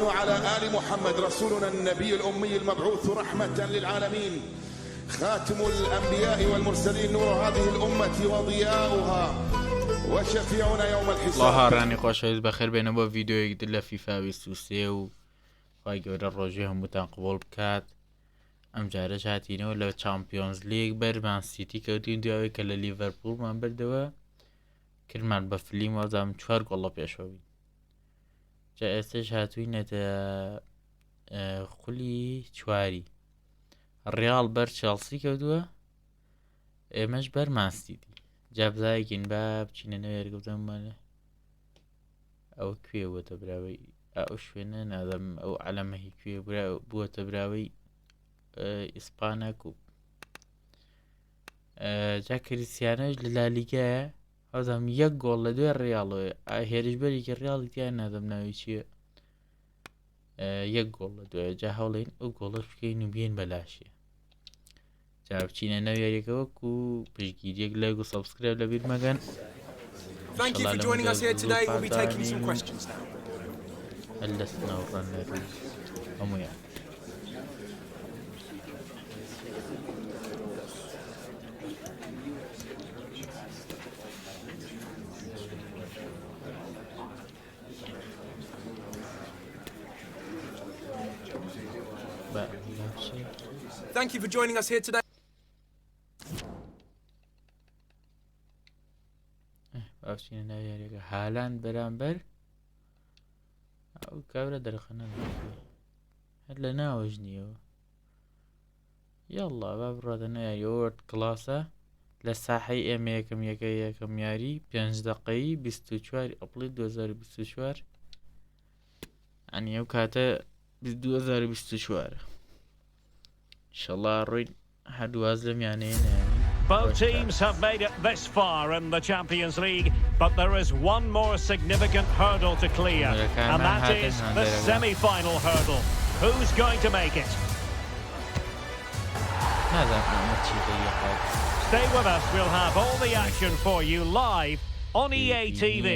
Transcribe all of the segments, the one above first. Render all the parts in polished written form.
وعلى آل محمد رسولنا النبي الأمي المبعوث رحمة للعالمين خاتم الأنبياء والمرسلين نور هذه الأمة وضياؤها وشفيعنا يوم الحساب. الله هاوڕێیانی خۆشەویست بەخێر بێنە بۆ ڤیدیۆیەک لە فیفا23 و خی گەورە ڕۆژی هەمووتان قبول بکات. ئەم جارە هاتینەوە لە چامپیۆنز لیگ بەرمان سیتی کەوتین دوای کە لە لیڤەرپوڵمان بردەوە کردمان بە فلیم وەزام 4 گۆڵ لە پێشەوەی. جا ئێستش هاتووینەتە خولی چواری ڕیاڵ بەر چێڵسی کەوتووە ئێمەش بەرمان سیتی. جا بزایەکین با بچینە نەوێ یارگەوتەممانە ئەو کوێ بووەتە براوەی ئەو شوێنە نادەم ئەو عەلەمەهی کوێ بووەتە براوەی ئیسپانە کوب. جا کریستیانەش لە لالیگایە هەوزام 1 گۆڵ لە دوێ ڕیاڵەوە هێرشبەرێکی ڕیاڵی تیان نادەم ناوی چییە 1 گۆڵ لە دوێ. جا هەوڵین ئەو گۆڵەش بکەین و بێن بەلاشیە. جا بچینە نەوێ یاریەکەوەکو پشتگیریەک لایک و سەبسکرایب لەبیرمەکەن. Thank you for joining us here today. We'll be taking some questions now. هەلەسنا و ڕەنەری هەموویان. Thank you for joining us here today. باشینە ناوی یاریەکە هالاند بەرامبەر ئەو کابرا دەرخەنە هەر لە ناوەش نیەوە. یاڵڵا با بڕاتە نایاری وەرد کلاسە لە ساحەی ئێمە یەکەم یاری 5 دقەی 24 ئەپڵی 2024 ئەنی ئەو کاتە 2024 ئینشەڵڵا ڕووین هەردواز لەم یانەیە. Both teams have made it this far in the Champions League, but there is one more significant hurdle to clear, and that is the semi-final hurdle. Who's going to make it? Stay with us, we'll have all the action for you live on EA TV.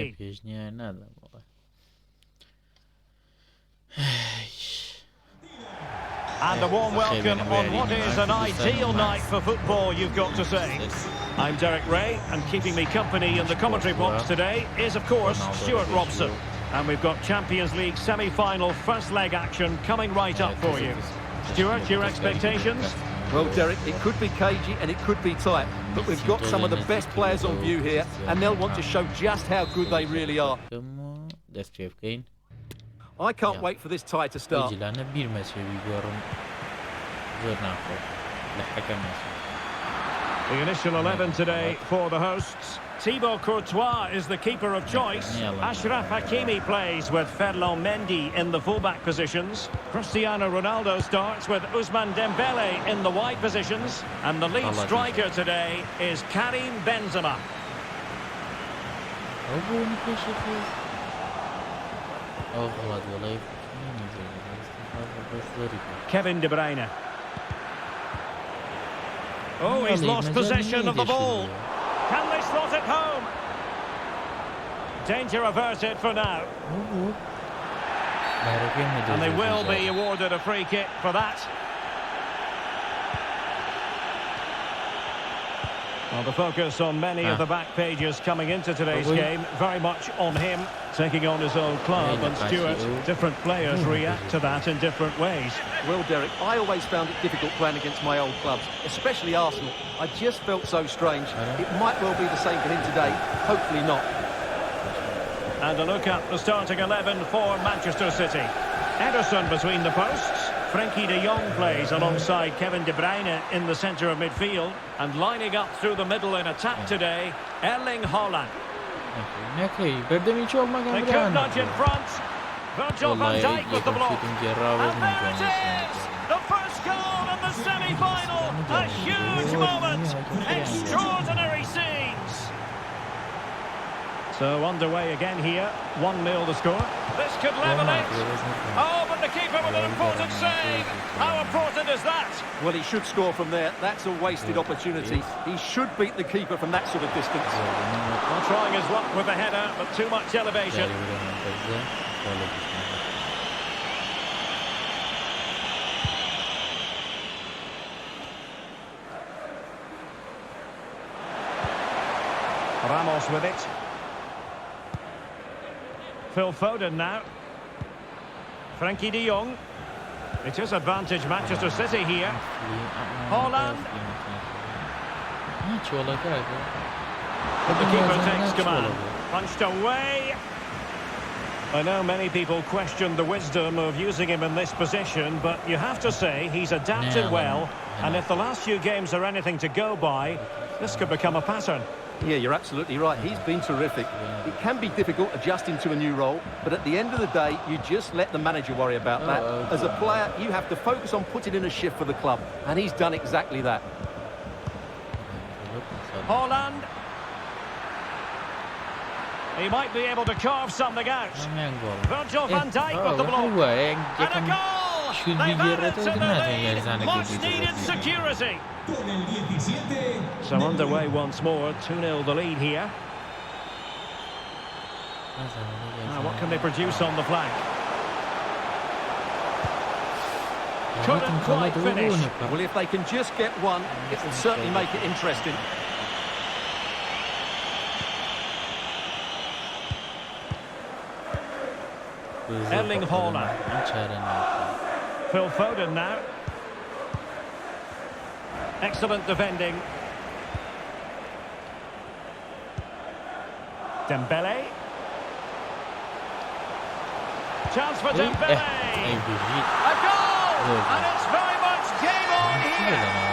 And a warm welcome on what is an ideal night for football, you've got to say. I'm Derek Ray, and keeping me company in the commentary box today is, of course, Stuart Robson. And we've got Champions League semi-final first leg action coming right up for you. Stuart, your expectations? Well, Derek, it could be cagey and it could be tight, but we've got some of the best players on view here, and they'll want to show just how good they really are. I can't wait for this tie to start. The initial 11 today for the hosts. Thibaut Courtois is the keeper of choice. Ashraf Hakimi plays with Ferland Mendy in the fullback positions. Cristiano Ronaldo starts with Ousmane Dembele in the wide positions. And the lead striker today is Karim Benzema. Kevin De Bruyne. Oh, he's lost possession of the ball. Can they slot it home? Danger averted for now. And they will be awarded a free kick for that. Well, the focus on many of the back pages coming into today's game, very much on him, taking on his old club. And Stuart, different players react to that in different ways. Well, Derek, I always found it difficult playing against my old clubs, especially Arsenal. I just felt so strange. It might well be the same for him today, hopefully not. And a look at the starting 11 for Manchester City. Ederson between the posts. Frenkie de Jong plays alongside Kevin De Bruyne in the centre of midfield, and lining up through the middle in attack today, Erling Haaland. They could nudge in front. Virgil van Dijk with the block. And there it is! The first goal in the semi-final! A huge moment! Extraordinary scenes! So underway again here, 1-0 the score. This could level it. Oh, but the keeper with an important save. How important is that? Well, he should score from there. That's a wasted opportunity. He should beat the keeper from that sort of distance. Well, trying his luck with the header, but too much elevation. Ramos with it. Phil Foden now. Frankie de Jong. It is advantage Manchester City here. Haaland. But the keeper takes command. Punched away. I know many people question the wisdom of using him in this position, but you have to say he's adapted well, and if the last few games are anything to go by, this could become a pattern. Yeah, you're absolutely right. He's been terrific. It can be difficult adjusting to a new role, but at the end of the day, you just let the manager worry about that. As a player, you have to focus on putting in a shift for the club, and he's done exactly that. Haaland. He might be able to carve something out. Virgil van Dijk with the block. And a goal! They've added to the lead. Much needed security. So underway once more. 2-0 the lead here. Now what can they produce on the flank? Couldn't quite finish. Well, if they can just get one, it will certainly make it interesting. Erling Haaland. Phil Foden now. Excellent defending. Dembele. Chance for Dembele. A goal! And it's very much game on here.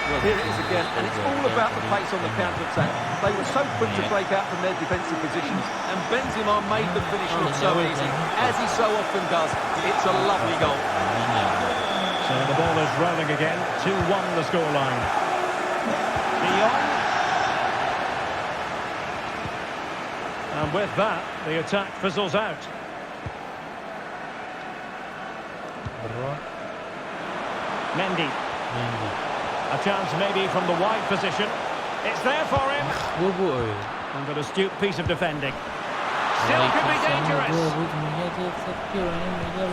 Well, here it is again, and it's all about the pace on the counter-attack. They were so quick to break out from their defensive positions, and Benzema made the finish look so easy, as he so often does. It's a lovely goal. So the ball is rolling again. 2-1 the scoreline. De Jong. And with that, the attack fizzles out. Mendy. A chance maybe from the wide position. It's there for him. And an astute piece of defending. Still could be dangerous.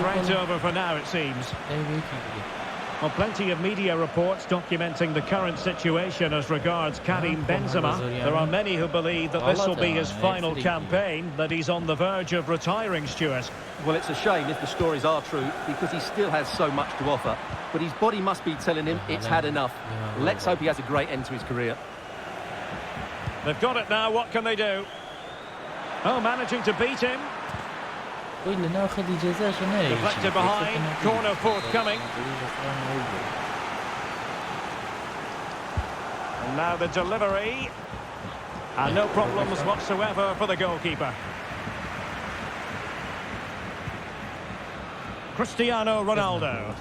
Right over for now, it seems. Well, plenty of media reports documenting the current situation as regards Karim Benzema. There are many who believe that this will be his final campaign, that he's on the verge of retiring, Stuart. Well, it's a shame if the stories are true, because he still has so much to offer. But his body must be telling him it's had enough. Let's hope he has a great end to his career. They've got it now, what can they do? Oh, managing to beat him. Deflected behind, corner forthcoming. And now the delivery. And no problems whatsoever for the goalkeeper. Cristiano Ronaldo.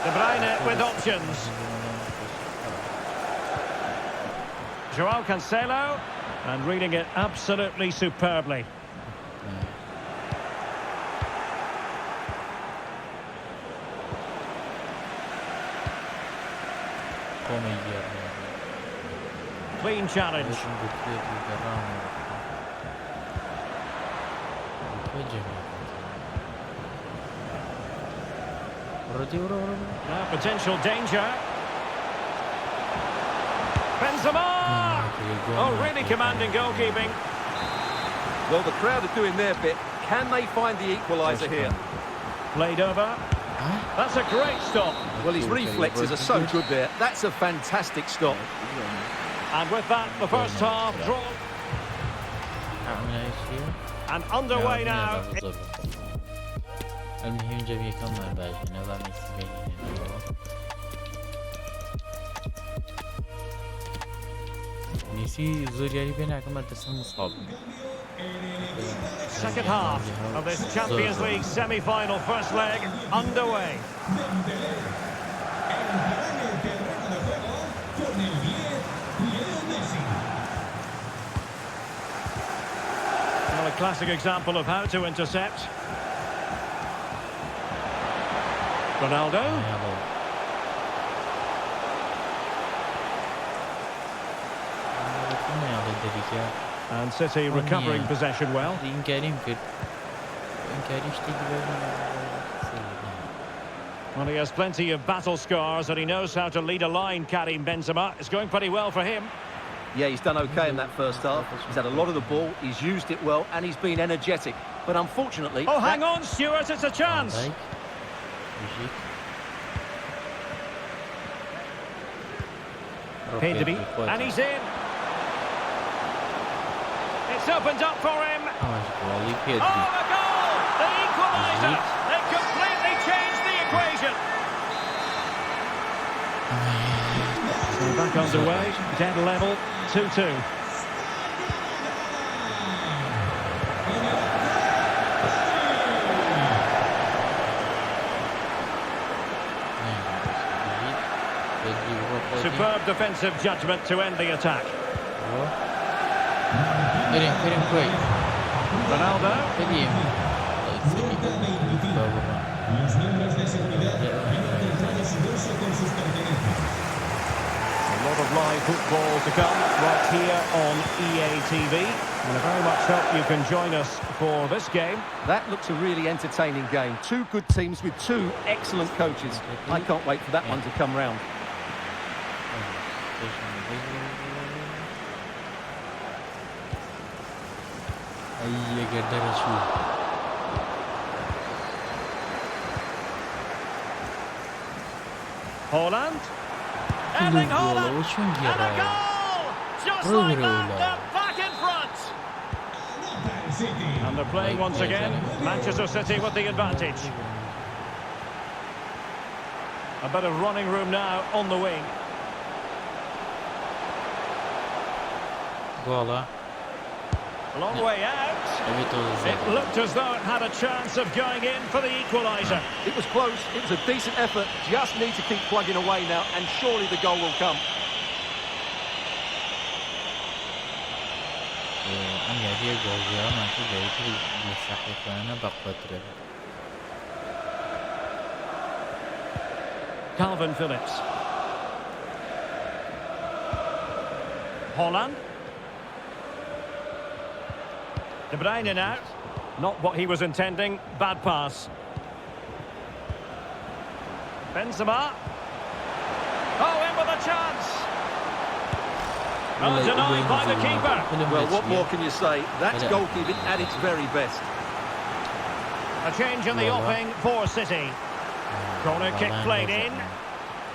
De Bruyne with options. Joao Cancelo, and reading it absolutely superbly. Clean challenge. Now potential danger. Benzema! Oh, really commanding goalkeeping. Well, the crowd are doing their bit. Can they find the equaliser here? Played over. That's a great stop. Well, his reflexes are so good there. That's a fantastic stop. And with that, the first half drawn. And underway now. Second half of this Champions League semi-final first leg underway. Well, a classic example of how to intercept. Ronaldo. And City recovering possession well. Well, he has plenty of battle scars and he knows how to lead a line, Karim Benzema. It's going pretty well for him. Yeah, he's done okay in that first half. He's had a lot of the ball, he's used it well, and he's been energetic. But unfortunately... Oh, hang on, Stuart, it's a chance! Pedri, and he's in. It's opened up for him. Oh, the goal! The equaliser! They completely changed the equation. So back underway, dead level, 2-2. Superb defensive judgment to end the attack. Ronaldo. A lot of live football to come right here on EA TV. And I very much hope you can join us for this game. That looks a really entertaining game. Two good teams with two excellent coaches. I can't wait for that one to come round. Holland. Erling Haaland. And a goal! Just like that, they're back in front. And they're playing once again. Manchester City with the advantage. A bit of running room now on the wing. Long way out. It looked as though it had a chance of going in for the equaliser. It was close, it was a decent effort. Just need to keep plugging away now, and surely the goal will come. Calvin Phillips. Holland. De Bruyne now. Not what he was intending. Bad pass. Benzema. Oh, in with a chance. Oh, denied by the keeper. Well, what more can you say? That's goalkeeping at its very best. A change in the offing for City. Corner kick played in.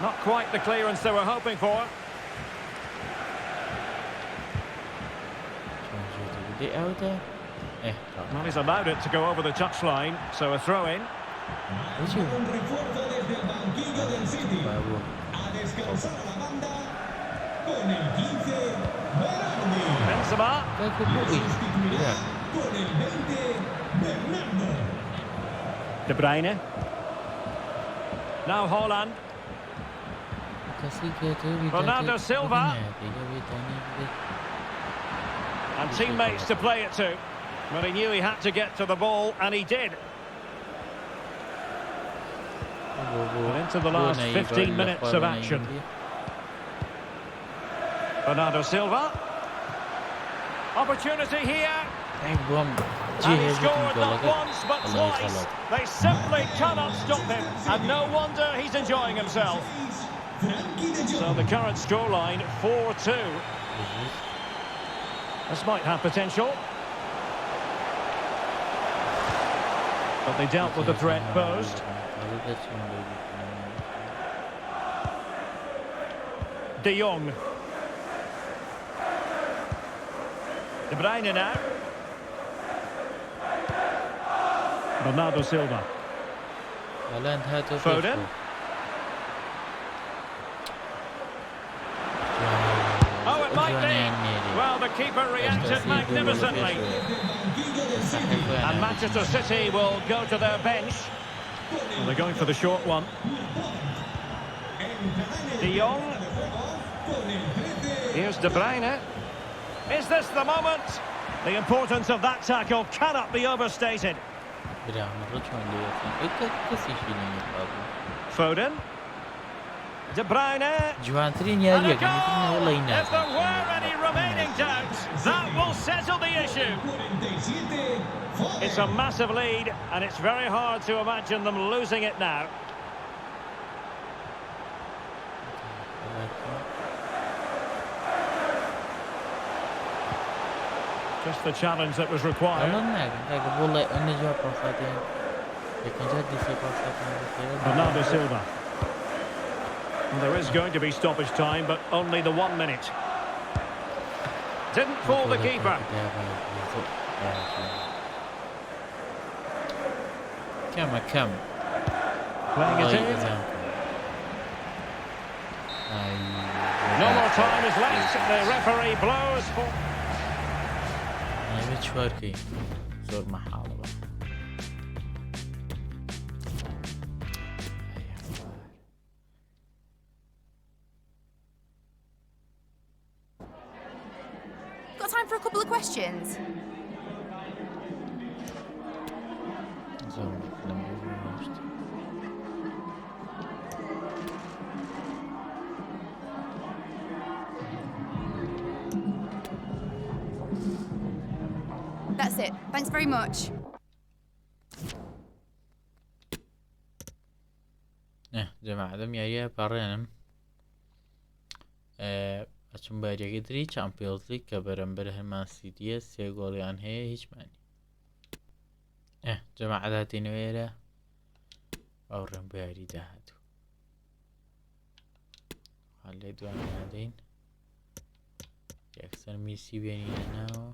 Not quite the clearance they were hoping for. Well, he's allowed it to go over the touchline, so a throw-in. Benzema. De Bruyne. Now Haaland. Bernardo Silva. And teammates to play it to. Well, he knew he had to get to the ball, and he did. And into the last 15 minutes of action. Bernardo Silva. Opportunity here. And he scored not once, but twice. They simply cannot stop him. And no wonder he's enjoying himself. So the current scoreline, 4-2. This might have potential. But they dealt with the threat posed. De Jong. De Bruyne now. Bernardo Silva. Foden. Oh, it might be. Well, the keeper reacted magnificently. And Manchester City will go to their bench. Well, they're going for the short one. De Jong. Here's De Bruyne. Is this the moment? The importance of that tackle cannot be overstated. Foden. De Bruyne. جوانترین یاریەکە وڵی If نازانم there were any remaining doubts, that will settle the issue. It's a massive lead, and it's very hard to imagine them losing it now. Just the challenge that was required. Bernardo Silva. Well, there is going to be stoppage time, but only the 1 minute. Didn't fool the keeper. كم Playing it in. No more time is left. The referee blows for. شواركي زور محاضرة Got time for a couple of questions? That's it. Thanks very much. جماعة دم يا بارينم أشوف بارية قدري Champions League كبرم برهمان سيتي سيغوليان هي هيش ماني جماعة ذاتي نويرة أورم باري دهاتو خلي دوان هادين يكسر ميسي بينينا ناو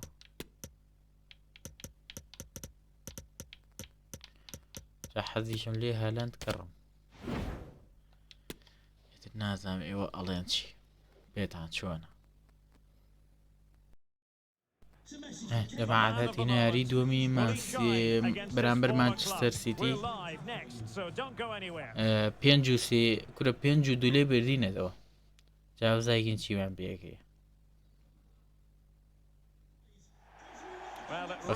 حەزیشم لێ هالاند کڕم نازانم ئێوە ئەڵێن چی پێتان چۆنە جەماعەتی یاری دووەمی بەرامبەر مانچستەر سیتی 5-3 کورە 5-2 لێ بردینەتەوە جاوزایگین چیمان پێەکەی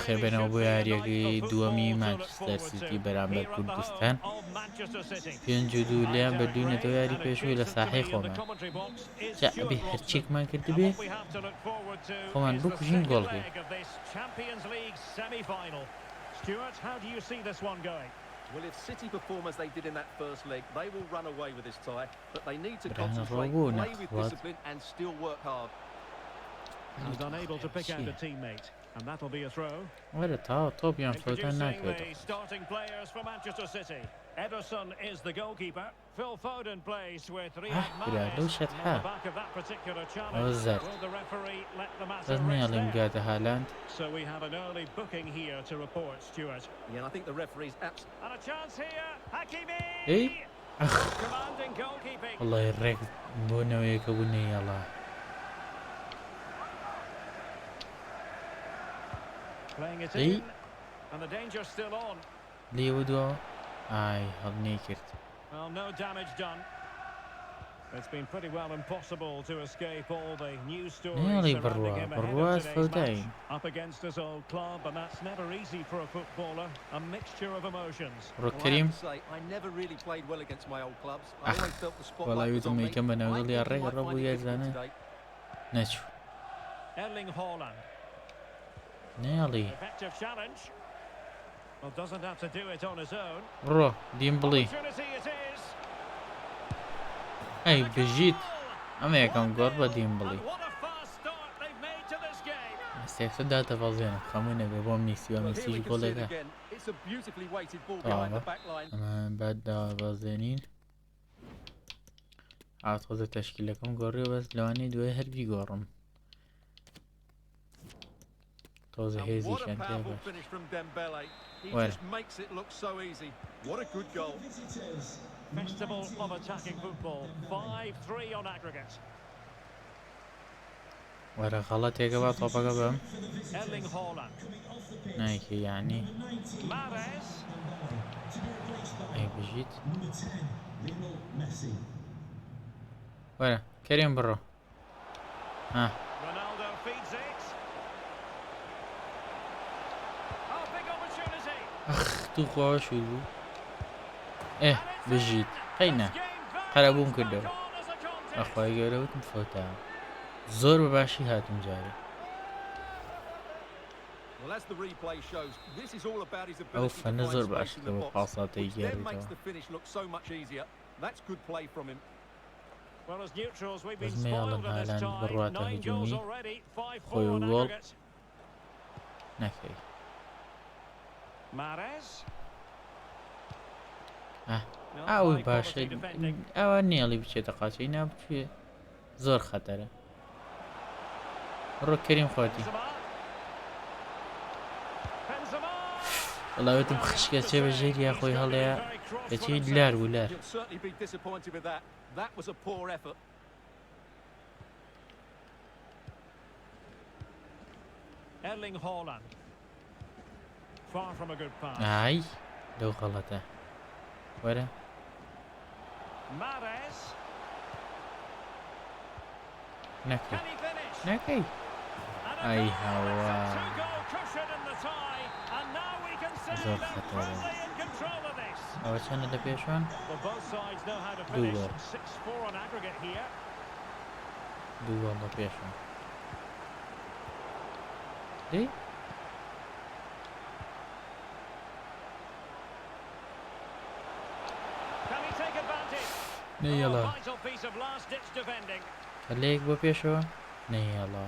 خێربێنەوە بۆ یاریەکەی دووەمی مانچستەر سیتی بەرامبەر کوردستان 5-2 لیان بەردوونەتەوە یاری پێشووی لە ساحەی خۆمان ئەبێ هەرچێکمان کردبێ خۆمان بکوژین گۆڵکەی Well, if City perform as they did in that first leg, they will run away with this tie, but they need to concentrate, play with discipline and still work hard. He's unable to pick out a teammate, and that'll be a throw. Where top young Introducing the starting players for Manchester City. Ederson is the goalkeeper. Phil Foden plays with Riyad Mahrez on the back of that particular challenge. Will the referee let the matter rest? So we have an early booking here to report, Stuart. Yeah, and I think the referee's absolutely. And a chance here, Hakimi. Hey. Commanding goalkeeping. والله يريك بونا ويكوني يلا. Playing it in, and the danger's still on. ليودو اي هضني كرت. Well, no damage done. It's been pretty well impossible to escape all the news stories surrounding him ahead of today's match. Up against his old club, and that's never easy for a footballer. A mixture of emotions. Well, I have to say, I never really played well against my old clubs. I always felt the spotlight was on me. Erling Haaland. Nearly. Effective challenge. Well, doesn't have to do it on his own. Bro, Dimbly. Opportunity it is. Hey, بجيت. أما يكون قربة Dimbly. What a fast start they've made to this game. استيقظ داتا فازينا. خمينا بيبون ميسي وميسي جولة. It's a beautifully weighted ball behind the back line. أما بعد دا فازينين. عاد خذ تشكيلكم قرية بس لواني دوي هربي قرم. توزي هيزي كان تابع. He just makes it look so easy. What a good goal. Festival of attacking football. 5-3 on aggregate. ورا غلط يا جماعة طبعا قبل. Erling Haaland. نايكي يعني. Mahrez. أي بجيت. ورا كريم برو. ها. Ronaldo feeds it. Oh, big opportunity. أخ تو شو. إيه بجيت. خينا. خرابون كده. ئەخوای گەورەوتم فۆتا زۆر بەباشی هاتم جارێ ئەو فەنە زۆر باشکە بە پاساتەی گێڕیتەوە بەزمێ ئەڵەن هالاند بڕواتە هجومی خۆی و گۆڵ نەکەی ئەوی باشە ئەوە نێڵی بچێتە قاچەی نابچێ زۆر خەتەرە ڕۆ کەریم خواتی وڵاوێتم خشکە چێ بە ژێری یا خۆی هەڵەیە دەچێ لار بوو لار ئای لەو غەڵەتە وەرە نەکەی ئای هاوە زۆر خەتەرە ئەوە چەندە لە پێشوان دوو گۆڵ لە پێشوان دەی نەیەڵا هەلەیەک بۆ پێشەوە نەیەڵا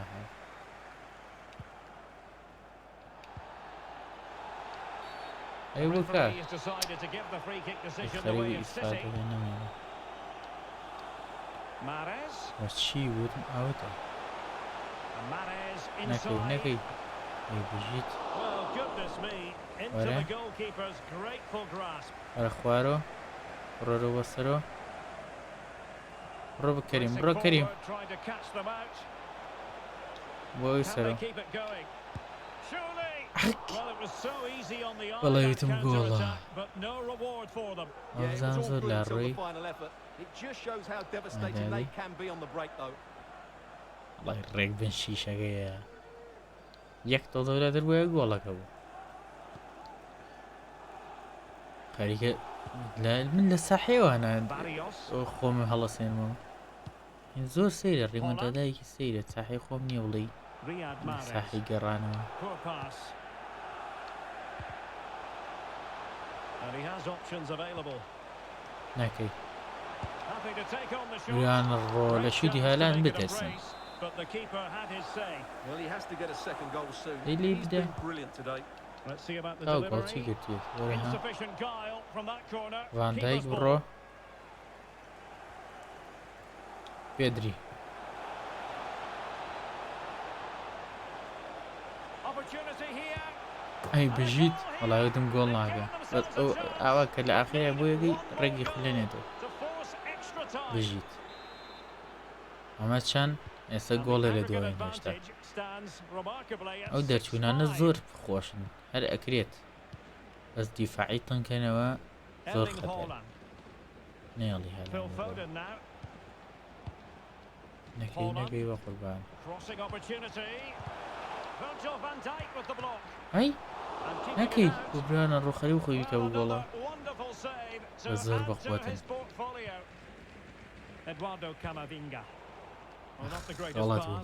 ئەی بکە خەریبی ئیسفادە نەمێنە چی وتم ئەوتە نەکەی ئەی بژیت وەرە خوارۆ ڕۆرە وەسەرۆ ڕۆ بکەریم ڕۆ کەریم بۆی سەرۆ بەڵێویتم گۆڵە ئەوزان زۆر لە ڕێی وڵای ڕێک بن شیشەکەیە یەک تۆزەورە دەربووە گۆڵەکە بوو خەریکە من لە ساحێوانە خۆم هەڵەسێنمەوە زۆر سەیرە ڕێمەندادایەکی سەیرە ساحەی خۆم نییە وڵی ساحی گەڕانەوە ناکەی یان ڕۆ لە شوودی هالاند بتەرسن لی بدە ئەو گۆڵچی گرتێت ڤاندایک بڕۆ پێدری ئەی بژیت وەڵاوێتم گۆڵ ناکە ئاوا کە لە ئاخرە بۆ یەکەی ڕێگی خولێنێتەوە بژیت ئەمە چەند ئێستا گۆڵە لە دوایین هێشتا ئەو دەرچوونانە زۆر خۆشن هەر ئەکرێت بەس دیفاعی تەنکەنەوە زۆر خەتەر نێڵی هەر نەکەی وە قوربان ئەی نەکەی ببرانە ڕوخەری و خۆی کە بگۆڵە بە زۆر بەخواتن غەڵەت بوو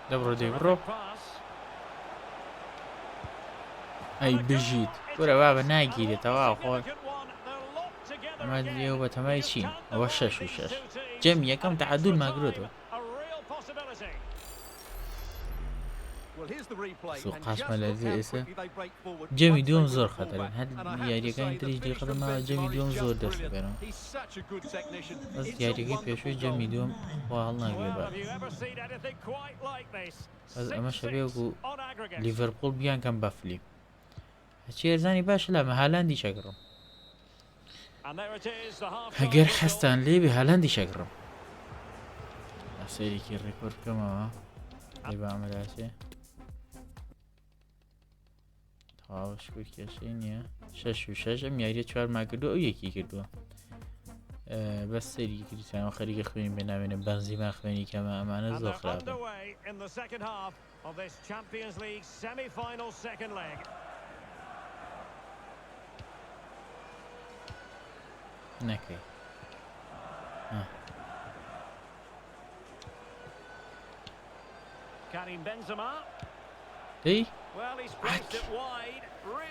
دەبڕۆ دێ بڕۆ ئەی بژیت وەرە وا بە ناگیرێتەوە خۆی ئەمە لێو بە تەمای چین ئەوە 6-6 جەم یەکەم تەعادول ماگرۆتەوە سووقاسمە لە ئێستا جەمی دووەم زۆر خەتەرن هەر یاریەکانی تریش دێخەدەماوە جەمی دووەم زۆر دەستەکەنەوە بەس یاریەکەی پێشووی جەمی دووەم خوا هەڵناگرێ بە بەس ئەمە شەبێوەکو لیڤەرپوڵ بیان کەم بەفلی هەچی ئەرزانی باشە لەمە هالاندی شەگڕم ئەگەر حەستان لێبێ هالاندی شەگڕم سەیرێکی ڕێکۆرد بکەمەوە ئەی بە ئەمەراسێ تەواوە شکر کێشەی نییە 6-6 ئەم یاریە 4 ماکردو ئەو یەکی کردووە بەس سەری کریسیانەوە خەریکە خوێنی بێناوێنە بەنزیما خوێنی کەمە ئەمانە زۆر خراپە نەکەی دەی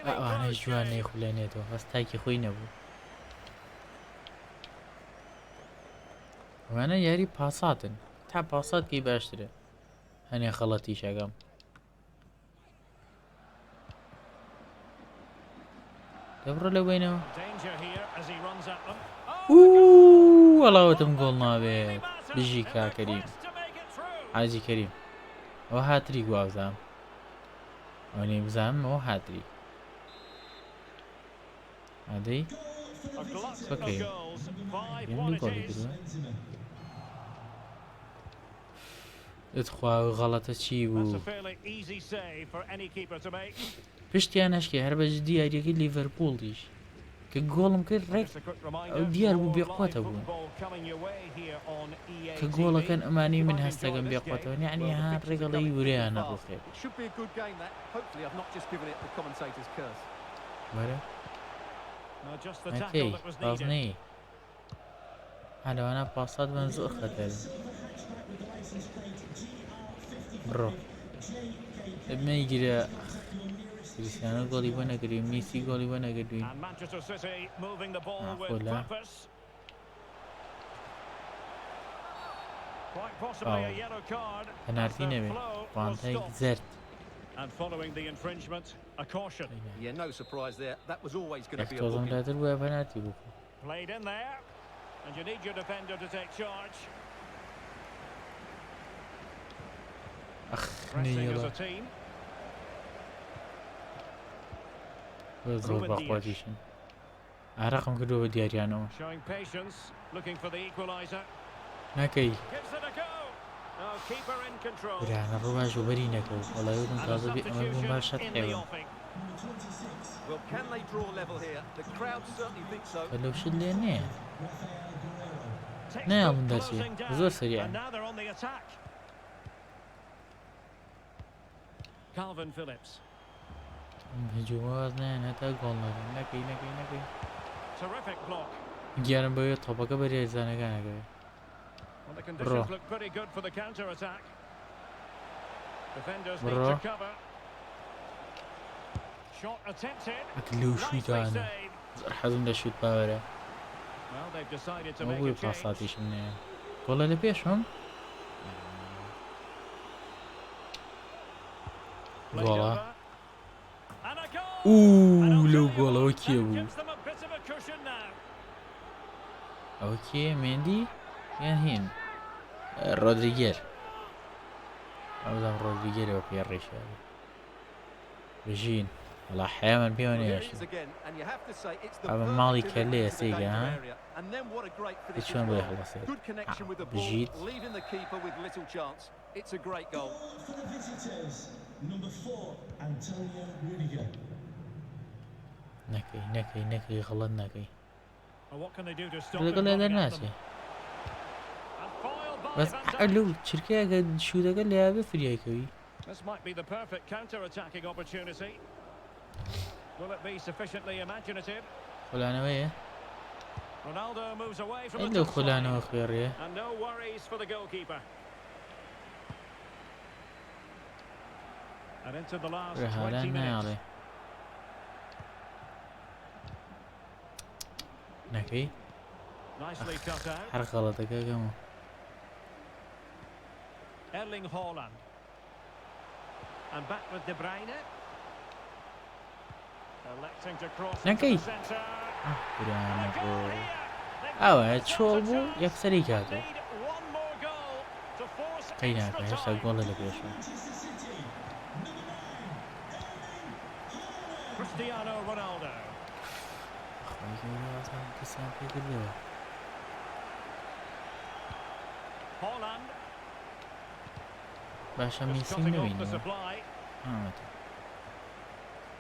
ئەوانە جوان نەیخولێنێتەوە هەستاکی خۆی نەبوو ئەوانە یاری پاساتن تا پاساتکی باشترە هەنێ خەڵەتی شەگەم دەبڕە لە بینەوە وەڵاوەتم گۆڵ نابێت بژی کاکەریم حاجی کەریم ئەوە هاتری گوازام ئەو نێ بزانم ئەوە هاتری ئادەی بەکەی گۆڵی کردووە دەتخوا غەڵەتە چی بوو پشتیان نەشکێ هەر بەجددی دیارەکەی لیڤەرپوڵیش کە گۆڵم کرد ڕێک ئەو دیار بوو بێقوتە بوو کە گۆڵەکەن ئەمانی من هەستەکەم بێقوتەوە یعنی ها ڕێگەڵی وریان نەڕوخێ وەرە ئەکەی باز نەی هەلەوانە پاسات بەن زۆر خەتەر بڕۆ مەیگیرە کریسیانە گۆڵی بۆ نەگرین میسی گۆڵی بۆ نەگردوین خۆلا پەنالتی نەبێت پانتایك زەرد تۆزم لاتر بووە پەنالتی بوو زۆر بەخواتیشن ئارەقم کردەوە دیاریانەوە نەکەی برانە ڕۆباش و بەری نەکەوت وەڵایوتم تازە بێ ئەمە بووم باشەت حێوە لەو شت لێ نییە نایڵم دەچێ زۆر سەریعن هجوواز نایەن هەتا گۆڵ نەکەن نەکەی گیانم بەوێ تۆپەکە بەری هێزانەکانەکەوێت بڕۆ لەو شویتانە زۆر حەزم لە شوت باوەرە بۆی پاساتیشم نەیە گۆڵە لە پێشم گۆڵە لەو گۆڵەوە کێ بوو ئەوە کێ مێندی یان هین ڕۆدریگێر ئەوزان ڕۆدریگێرەوە پێ ڕێشاری بژین وەڵا حەیامان پێوە نێشن ئەمە ماڵی کەلەیە سێگە ها چۆن بۆی هەڵەسێت بژیت نەکەی غەڵەت نەکەی لەگەڵ لێدە ناچێ بەس لەو چرکەیەکە شوودەکە لەیاوێ فریایکەوی خۆلانەوەیە لەو خۆلانەوە خوێڕێ هەلان نایاڵێ نەکەی هەر غەڵەتەکەگەمە Erling Haaland and back with De Bruyne electing to cross نەکەی ئەوە چۆڵ بوو یەکسەری کاتەوە قەی ناکە هێشتا گۆڵە لە پێشە Cristiano Ronaldo کەسیان پێکردەوە Haaland باشە میسی نبینەوە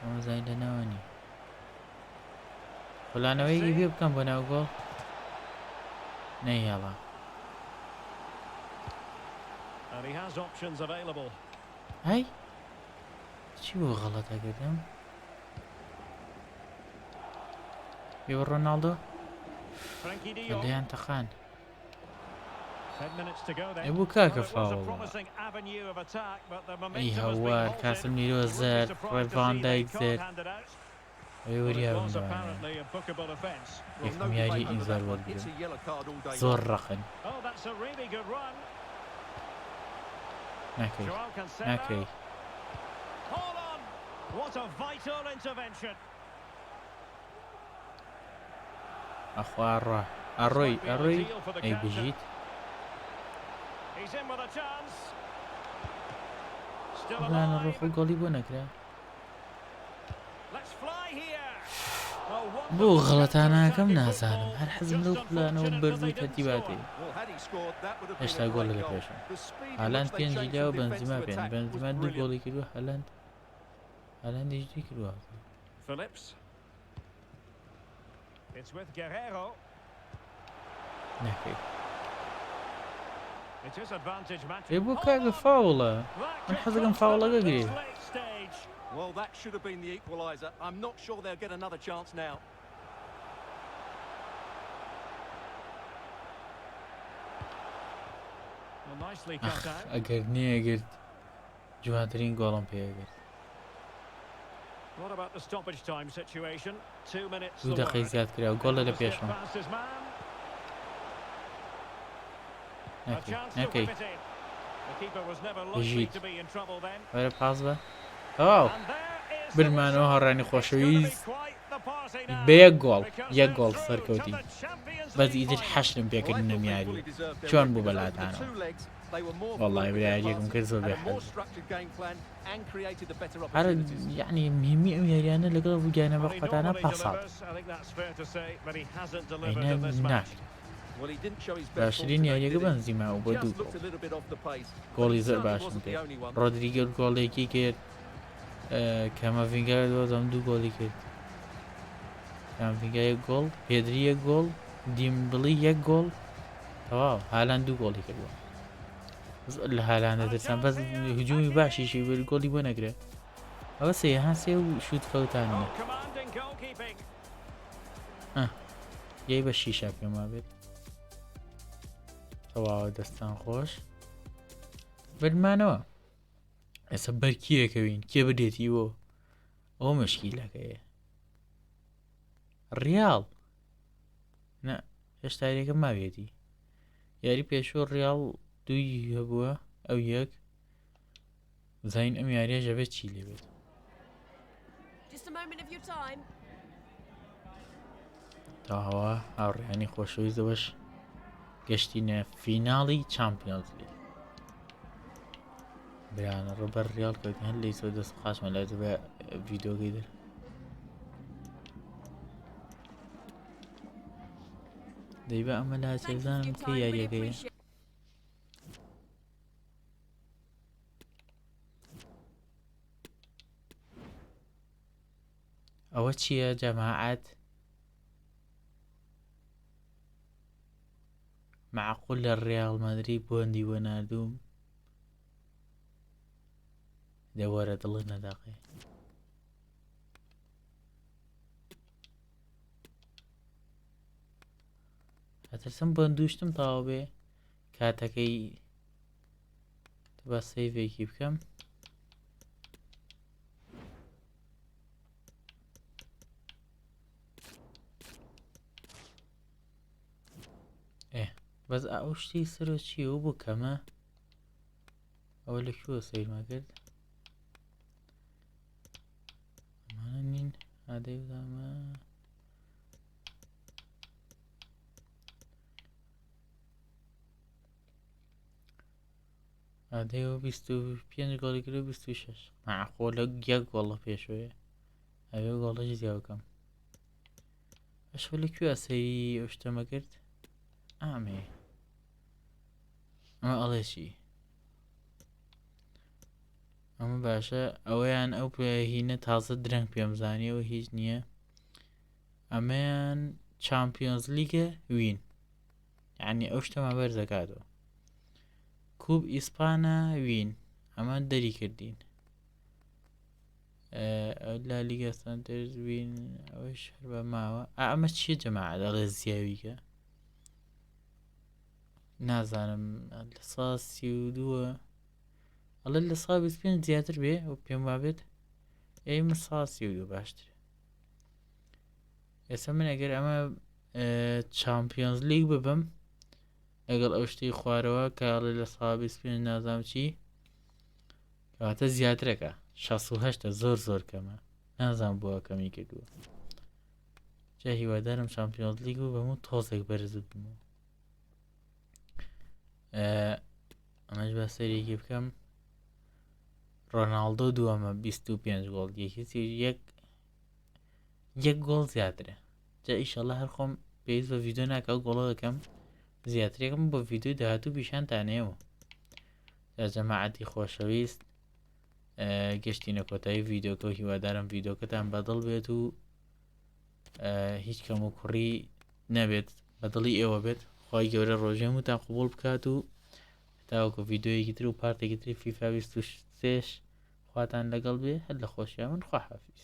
ئەمە زای لەناوە نی خۆلانەوەیەکی پێ بکەم بۆ ناو گۆڵ نەیهێڵا And he has options available. هاي چی بۆ غەڵەتەکردم پێوە ڕۆناڵدۆ Frankie de Jong. لەیان تەقان 10 minutes to go then. ئەی بۆ کاکە Well, it was a فاوڵە promising avenue of attack, but the ئەی momentum has been هەوەر halted. کاسم نیرۆ Wouldn't be زەر surprised ڕێ to see ڤان they دایک can't زەر hand it out. ئەوێ Well, it وەریابم was دوایە apparently a bookable offence. یەکەم یاری ئینزار وەرگرم زۆر ڕەقن Oh, that's a really good run. ناکەی Joao Cancelo. ناکەی Hold on. What a vital intervention. ئەخوا ڕە ئەڕۆی ئەڕۆی ئەی بژیت He's in with a chance. Still لاانە alive. ڕۆخ و گۆڵی بۆ نەکرا Let's fly here. Oh, بۆ wonderful غەڵەتانەکەم counter-attacking نازانم football. هەر حەزم Just لەو پلانەوە unfortunate بەرزوو that they didn't تەرتیباتی Well, had he scored, that would have been هێشتا a گۆڵ great لە goal. پێشم The speed with هالاند which they پێنجی changed لا و from defense بەنزیما to پێن attack was بەنزیما دوو brilliant. گۆڵی کردووە هالاندیش دوی کردووە Phillips. It's with Guerrero. ناکەی It is advantage match. ئێ بۆ کاکە فاوڵە That من could حەزەکەم cost فاوڵەکە them at گرێ this late stage. Well, that should have been the equaliser. I'm not sure they'll get another chance now. Well, nicely cut out. ئەگەر نێگرت جوانترین گۆڵم پێگرت What about the stoppage time situation? 2 minutes. دوو the دەقەی word. زیاد کرا و گۆڵە لە Just get پێشم past his man. A ناکەی chance to ناکەی whip it in. The keeper was never likely بژیت to be in trouble then. وەرە پاس بە تەواو And there is the برمانەوە result. هەڕانی It's خۆشەویست gonna be quite the party now, بە یەک گۆڵ because یەک they're گۆڵ through to سەرکەوتی the Champions بەس League ئیتر final. حەشتم Well, I پێکردنە thought they میاری fully deserved their چۆن win بوو because over the بەلاتانەوە two legs, they were more والله fluid with their برایەکم passes, کرد زۆر had a more بێحەز structured game plan and created the better هەر opportunities. یعنی مهمی ئەم یاریانە لەگەڵ بگیانە Well, بە he قەتانە normally پاسات delivers, I think that's fair to say, but he hasn't delivered ئەینە in this match. ناکرێت Well, he didn't show his best form باشترین today, یاریەکە did he? بەنزیما و بۆ Just دوو looked a little bit off the pace. گۆڵی زۆر Certainly باشم wasn't the کرد only one. ڕۆدریگە گۆڵێکی کرد کەمەڤینگا دۆزەم دوو گۆڵی کرد کەمڤینگا یەک گۆڵ پێدری یەک گۆڵ دیمبڵی یەک گۆڵ تەواو هالاند دوو گۆڵی کردووە زۆر لە هالاندە دەرسان بەس هجومی باشیشی بەر گۆڵی بۆ نەگرێت ئەوە سێهان سێ و شوت فەوتانە Oh, commanding goalkeeping. یەی بە شیشە پێما بێت تەواوە دەستان خۆش بەرمانەوە ئێستا بەرکیەکەوین کێ بدێتیوە ئەوە مشکیلەکەیە ڕیاڵ نە هێشتا یاریەکە ماوێتی یاری پێشوە ڕیاڵ دووی هەبووە ئەو یەک زین ئەم یاریە ژەبێت چی لێبێت Just a moment of your time. تاهەوە هاوڕێیانی خۆشەویست دەبەش گەشتینە فیناڵی چامپیۆنز لیگ برانە ڕۆبەر ڕیاڵ کەوتی هەر لی سۆ دەست خاشمە لای بە ڤیدۆگەی در دەی بە ئەمە لا Thank you for چێزانم your کە time. Really یاریەکەیە appreciate ئەوە چییە جەماعەت معقول لە ڕیاڵ مەدرید بۆندی وە ناردووم دەوەرە دڵت نەداقێ هەترسم بۆندوشتم تاوا بێ کاتەکەی بە سەیڤێکی بکەم بەس ئەو شتی سەرۆ چیە و بوو کەمە ئەوە لەکوێوە سەیرما کرد ئەمانە نین ئادەی بدامە ئادەیەوە 25 گۆڵی کرد و 26 معقۆ لە یەک گۆڵە پێشوەیە ئەوێ گۆڵەش زیاوکەم ئەشۆ لەکوێ سەیری ئەو شتەمە کرد ئامێ ئەمە ئەڵێشی ئەمە باشە ئەوەیان ئەو هینە تازە درەنگ پێمزانیەوە هیچ نییە ئەمەیان چامپیۆنز لیگە وین یعنی ئەو شتەمە بەرزەکاتەوە کوب ئیسپانە وین ئەمە دەری کردین لا لیگە سانترز وین ئەوەش هەر بە ماوە ئەمە چیە جەماعە دەڵێ زیاویکە نازانم لە سا 32 ئەڵێ لە سا 25 زیاتر بێ و پێم وابێت ئێمە سا 32 باشترە ئێستا من ئەگەر ئەمە چامپیۆنز لیگ ببم لەگەڵ ئەو شتەی خوارەوە کاڵێ لە سا 25 نازام چی کەواتە زیاترەکە 68 زۆر کەمە نازان بووە کەمی کردووە جا هیوادارم چامپیۆنز لیگ و بەمو تۆزێک بەرزت بمەوە ئەمەش بە سەرێکی بکەم ڕۆناڵدۆ دووەمە 25 گۆڵ یەک گۆڵ زیاترە جا ئیشەڵە هەر خۆم پێویست بە ڤیدۆ ناکە و گۆڵە دەکەم زیاترێکم بۆ ڤیدۆی داهاتوو پیشانتانەیەوە جا جەماعەتی خۆشەویست گەشتینە کۆتایی ڤیدۆکە و هیوادارم ڤیدۆکەتان بەدڵ بێت و هیچ کەم و کوڕی نەبێت بەدڵی ئێوە بێت خی گەورە ڕۆژێ هەمووتان قوبوڵ بکات و تاوەکو ڤیدۆیەکی تر و پارتێکی تری فیفا 23 خواتان لەگەڵ بێ هەر لە خۆشیان من خواحافیز